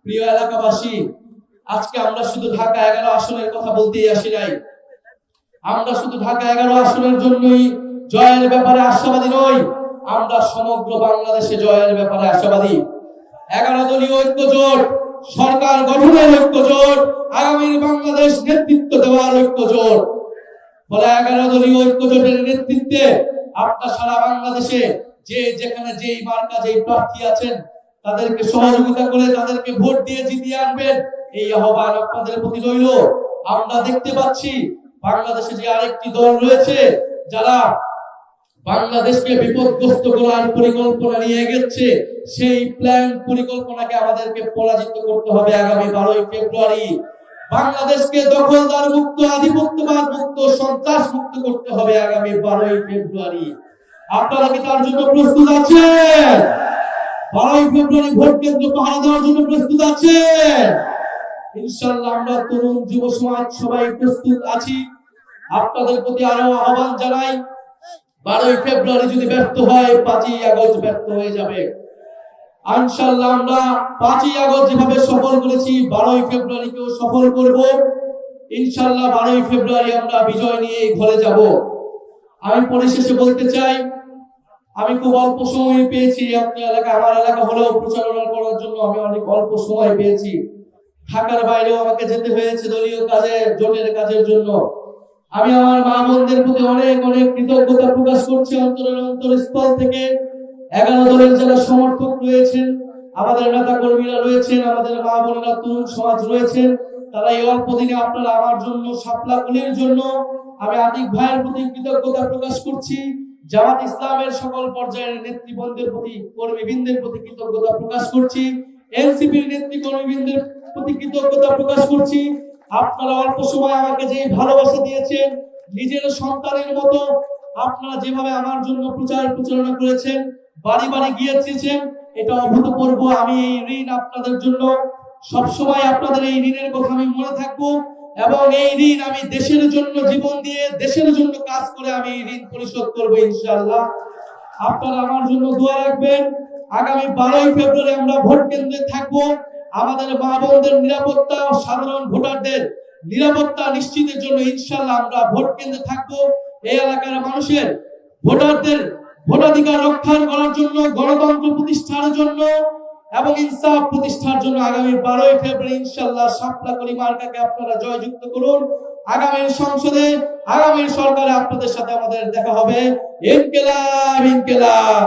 প্রিয় এলাকাবাসী, আজকে আমরা শুধু ঢাকা 11 আসনের কথা বলতেই আসি নাই। আমরা শুধু ঢাকা 11 আসনের জন্যই জয়ের ব্যাপারে আশাবাদী নই, আমরা সমগ্র বাংলাদেশে জয়ের ব্যাপারে আশাবাদী। 11 দলীয় ঐক্য জোট, সরকার গঠনের ঐক্য জোট, আগামী বাংলাদেশ নেতৃত্ব দেওয়ার ঐক্য জোট। ফলে 11 দলীয় ঐক্য জোটের নেতৃত্বে আপনারা সারা বাংলাদেশে যে যেখানে যেই মার্কা যেই প্রার্থী আছেন তাদেরকে সহযোগিতা করে তাদেরকে ভোট দিয়ে জিতিয়ে আনবেন, এই আহ্বান আপনাদের প্রতি রইল। আমরা দেখতে পাচ্ছি বাংলাদেশে যে আরেকটি দল রয়েছে যারা বাংলাদেশকে বিপদগ্রস্ত করার পরিকল্পনা নিয়ে গেছে, সেই প্ল্যান পরিকল্পনাকে আমাদেরকে পরাজিত করতে হবে আগামী 12ই ফেব্রুয়ারি। বাংলাদেশকে দখলদার মুক্ত, আধিপত্যবাদ মুক্ত, সন্ত্রাস মুক্ত করতে হবে আগামী 12ই ফেব্রুয়ারি। আপনারা কি তার জন্য প্রস্তুত আছেন? 12ই ফেব্রুয়ারি ভোট কেন্দ্র পাহারা দেওয়ার জন্য প্রস্তুত আছেন? ইনশাআল্লাহ আমরা তরুণ যুব সমাজ সবাই প্রস্তুত আছি। আপনাদের প্রতি আরো আহ্বান জানাই, 12ই ফেব্রুয়ারি যদি ব্যর্থ হয় 5ই আগস্ট ব্যর্থ হয়ে যাবে। ইনশাআল্লাহ আমরা 5ই আগস্ট যেভাবে সফল করেছি 12ই ফেব্রুয়ারিকেও সফল করব। ইনশাআল্লাহ 12ই ফেব্রুয়ারি আমরা বিজয় নিয়ে ঘরে যাব। আমি পরিশেষে বলতে চাই, আমি খুব অল্প সময় পেয়েছি আপনার এলাকা, আমার এলাকা হলেও প্রচারণা করার জন্য আমি অনেক অল্প সময় পেয়েছি। ঢাকার বাইরেও আমাকে যেতে হয়েছে দলীয় কাজে, জোটের কাজের জন্য। আমি আমার মা বোনদের প্রতি অনেক অনেক কৃতজ্ঞতা প্রকাশ করছি অন্তরের অন্তরস্থল থেকে। 11 দলের যারা সমর্থক রয়েছেন, আমাদের নেতা কর্মীরা রয়েছেন, আমাদের মা বোনেরা, তরুণ সমাজ রয়েছেন, তারা এই অল্প দিনে আপনারা আমার জন্য, শাপলা কুলির জন্য আমি আতিক ভাইয়ের প্রতি কৃতজ্ঞতা প্রকাশ করছি। জামাত ইসলামের সকল পর্যায়ের নেতৃবৃন্দের প্রতি, কর্মীবৃন্দের প্রতি কৃতজ্ঞতা প্রকাশ করছি। এনসিপির নেতৃকর্মীবৃন্দের প্রতি কৃতজ্ঞতা প্রকাশ করছি। আপনারা অল্প সময় আমাকে যে ভালোবাসা দিয়েছেন, নিজের সন্তানের মতো আপনারা যেভাবে আমার জন্য প্রচারণা করেছেন, বাড়ি বাড়ি গিয়েছেন, এটা অভূতপূর্ব। আমি এই ঋণ আপনাদের জন্য সবসময়, আপনাদের এই ঋণের কথা আমি মনে থাকবো এবং এই ঋণ আমি দেশের জন্য জীবন দিয়ে, দেশের জন্য কাজ করে আমি এই ঋণ পরিশোধ করবো ইনশাআল্লাহ। আপনারা আমার জন্য দোয়া রাখবেন। আগামী 12ই ফেব্রুয়ারি আমরা ভোট কেন্দ্রে থাকবো। আমাদের মা বোনদের নিরাপত্তা, সাধারণ ভোটারদের নিরাপত্তা নিশ্চিতের জন্য ইনশাআল্লাহ আমরা ভোট কেন্দ্রে থাকবো। এই এলাকার মানুষের, ভোটারদের ভোটাধিকার রক্ষা করার জন্য, গণতন্ত্র প্রতিষ্ঠার জন্য এবং ইনসাফ প্রতিষ্ঠার জন্য আগামী 12ই ফেব্রুয়ারি ইনশাআল্লাহ শাপলা কলি মার্কাকে আপনারা জয়যুক্ত করুন। আগামী সংসদে, আগামী সরকারে আপনাদের সাথে আমাদের দেখা হবে। ইনকিলাব, ইনকিলাব।